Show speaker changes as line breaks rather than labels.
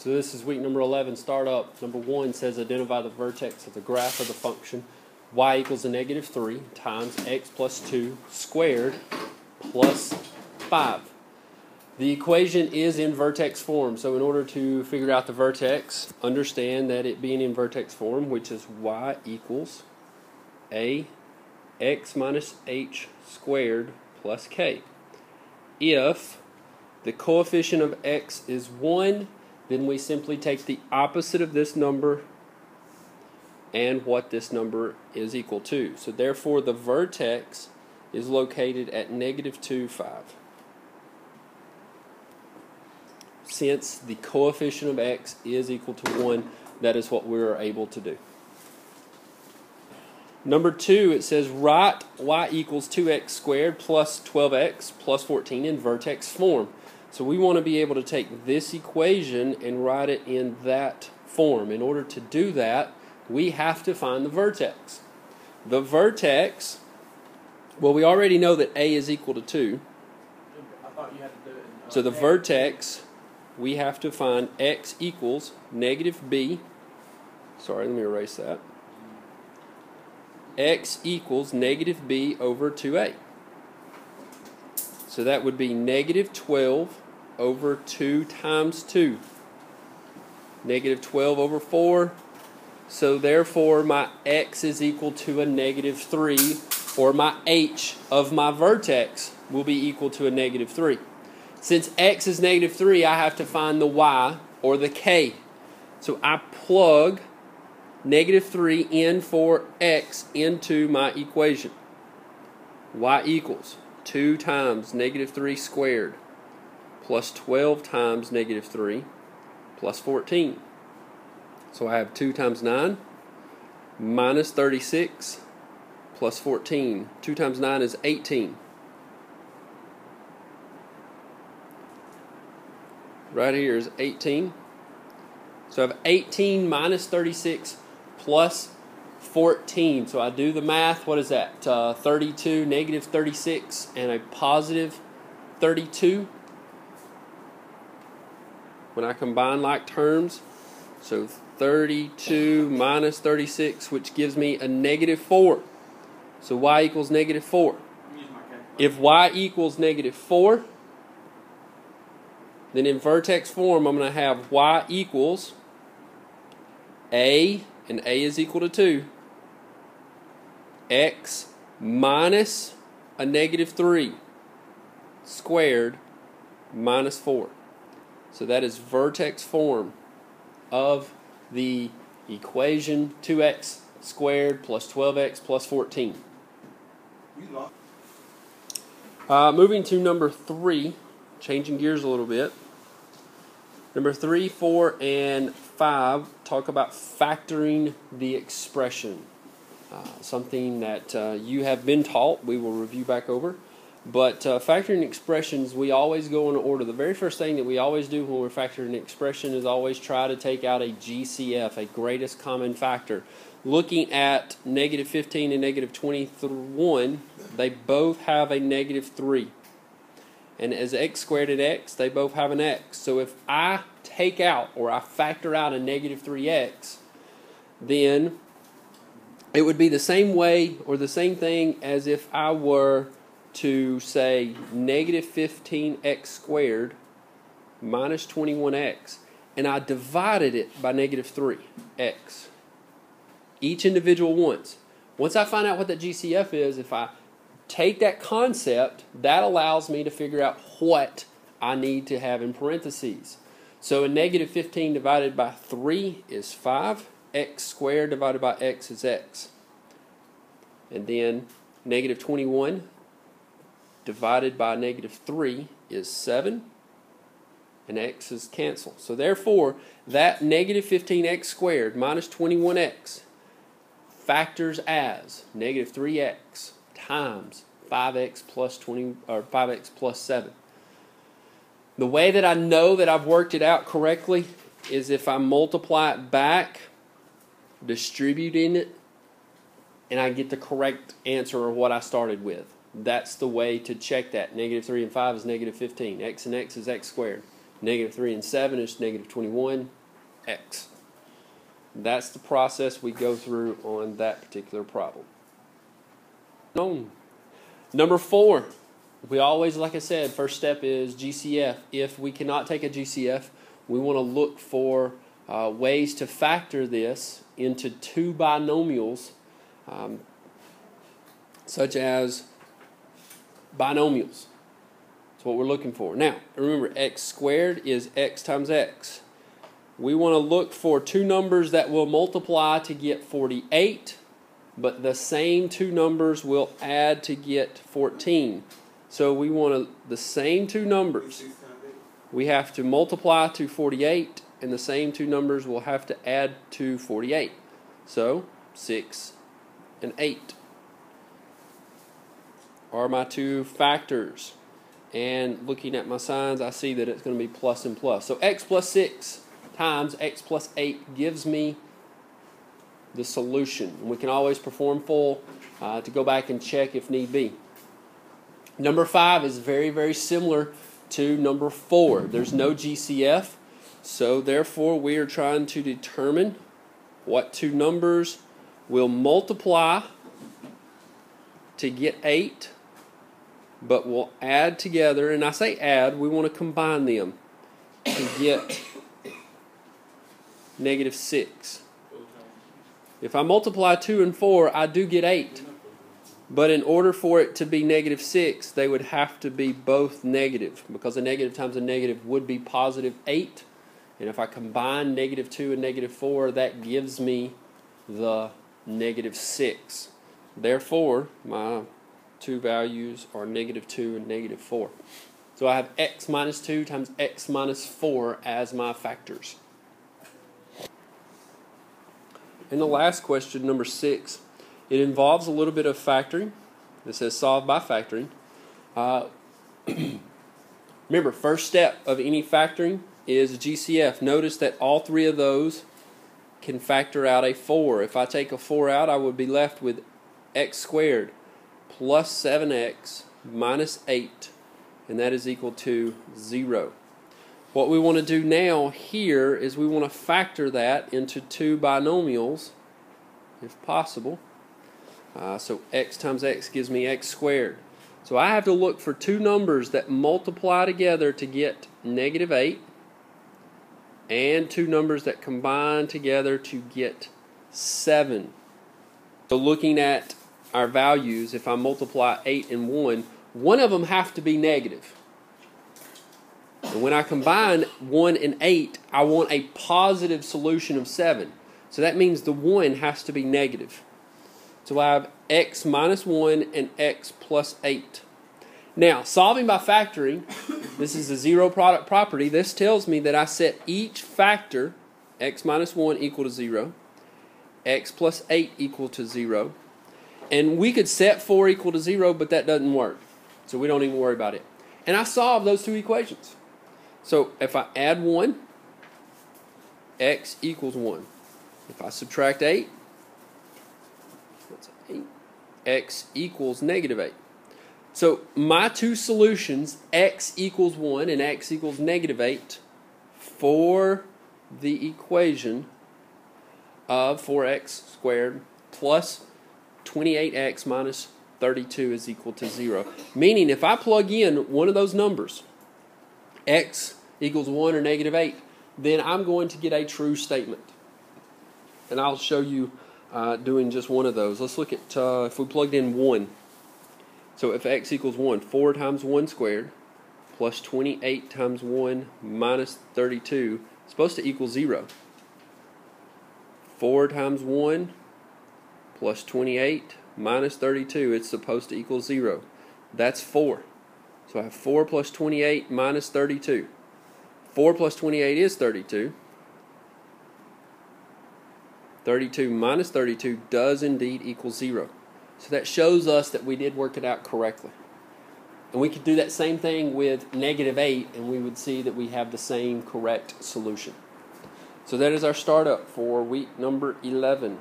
So this is week number 11, start up. Number 1 says identify the vertex of the graph of the function y equals a negative 3 times x plus 2 squared plus 5. The equation is in vertex form, so in order to figure out the vertex, understand that it being in vertex form, which is y equals a x minus h squared plus k. If the coefficient of x is 1, then we simply take the opposite of this number and what this number is equal to. So therefore the vertex is located at negative 2, 5. Since the coefficient of x is equal to 1, that is what we are able to do. Number 2, it says write y equals 2x squared plus 12x plus 14 in vertex form. So we want to be able to take this equation and write it in that form. In order to do that, we have to find the vertex. The vertex, well, we already know that a is equal to 2.
I thought you had to do it in,
so the vertex, we have to find x equals negative b. Sorry, let me erase that. X equals negative b over 2a. So that would be negative 12 over 2 times 2. Negative 12 over 4. So therefore my x is equal to a negative 3, or my h of my vertex will be equal to a negative 3. Since x is negative 3, I have to find the y, or the k. So I plug negative 3 in for x into my equation. Y equals 2 times negative 3 squared plus 12 times negative 3 plus 14. So I have 2 times 9 minus 36 plus 14. 2 times 9 is 18. Right here is 18. So I have 18 minus 36 plus 14. So I do the math. What is that? 32, negative 36, and a positive 32. When I combine like terms, so 32 minus 36, which gives me a negative 4. So y equals negative 4. If y equals negative 4, then in vertex form I'm going to have y equals a, and a is equal to 2, x minus a negative 3 squared minus 4. So that is vertex form of the equation 2x squared plus 12x plus 14. Moving to number 3, changing gears a little bit. Number 3, 4, and 5 talk about factoring the expression. Something that you have been taught, we will review back over. But factoring expressions, we always go in order. The very first thing that we always do when we're factoring an expression is always try to take out a GCF, a greatest common factor. Looking at negative 15 and negative 21, they both have a negative 3. And as x squared and x, they both have an x. So if I take out, or I factor out a negative 3x, then it would be the same way, or the same thing as if I were to say negative 15x squared minus 21x, and I divided it by negative 3x. Each individual once. Once I find out what that GCF is, if I take that concept, that allows me to figure out what I need to have in parentheses. So a negative 15 divided by 3 is 5. X squared divided by x is x. And then negative 21 divided by negative 3 is 7. And x is canceled. So therefore, that negative 15x squared minus 21x factors as negative 3x times 5x plus 20, or 5x plus 7. The way that I know that I've worked it out correctly is if I multiply it back, distributing it, and I get the correct answer of what I started with. That's the way to check that. Negative 3 and 5 is negative 15. X and x is x squared. Negative 3 and 7 is negative 21, x. That's the process we go through on that particular problem. Number 4, we always, like I said, first step is GCF. If we cannot take a GCF, we want to look for ways to factor this into two binomials, such as binomials. That's what we're looking for. Now, remember, x squared is x times x. We want to look for two numbers that will multiply to get 48, but the same two numbers will add to get 14. So we want the same two numbers. We have to multiply to 48, and the same two numbers will have to add to 48. So 6 and 8 are my two factors. And looking at my signs, I see that it's going to be plus and plus. So x plus 6 times x plus 8 gives me the solution. And we can always perform full to go back and check if need be. Number 5 is very, very similar to number 4. There's no GCF, so therefore we are trying to determine what two numbers will multiply to get 8, but will add together. And I say add, we want to combine them to get negative 6. If I multiply 2 and 4, I do get 8. But in order for it to be negative 6, they would have to be both negative, because a negative times a negative would be positive 8. And if I combine negative 2 and negative 4, that gives me the negative 6. Therefore, my two values are negative 2 and negative 4. So I have x minus 2 times x minus 4 as my factors. And the last question, number 6, it involves a little bit of factoring. It says solve by factoring. Remember, first step of any factoring is GCF. Notice that all three of those can factor out a 4. If I take a 4 out, I would be left with x squared plus 7x minus 8, and that is equal to 0. What we want to do now here is we want to factor that into two binomials, if possible. So x times x gives me x squared. So I have to look for two numbers that multiply together to get negative 8, and two numbers that combine together to get 7. So looking at our values, if I multiply 8 and 1 of them have to be negative. And when I combine 1 and 8, I want a positive solution of 7. So that means the 1 has to be negative. So I have x minus 1 and x plus 8. Now, solving by factoring, this is a zero product property. This tells me that I set each factor, x minus 1 equal to 0, x plus 8 equal to 0. And we could set 4 equal to 0, but that doesn't work. So we don't even worry about it. And I solve those two equations. So if I add 1, x equals 1. If I subtract 8, that's 8, x equals negative 8. So my two solutions, x equals 1 and x equals negative 8, for the equation of 4x squared plus 28x minus 32 is equal to 0. Meaning if I plug in one of those numbers, x equals 1 or negative 8, then I'm going to get a true statement. And I'll show you doing just one of those. Let's look at if we plugged in 1. So if x equals 1, 4 times 1 squared plus 28 times 1 minus 32 is supposed to equal 0. 4 times 1 plus 28 minus 32, it's supposed to equal 0. That's 4. So I have 4 plus 28 minus 32. 4 plus 28 is 32. 32 minus 32 does indeed equal 0. So that shows us that we did work it out correctly. And we could do that same thing with negative 8, and we would see that we have the same correct solution. So that is our startup for week number 11.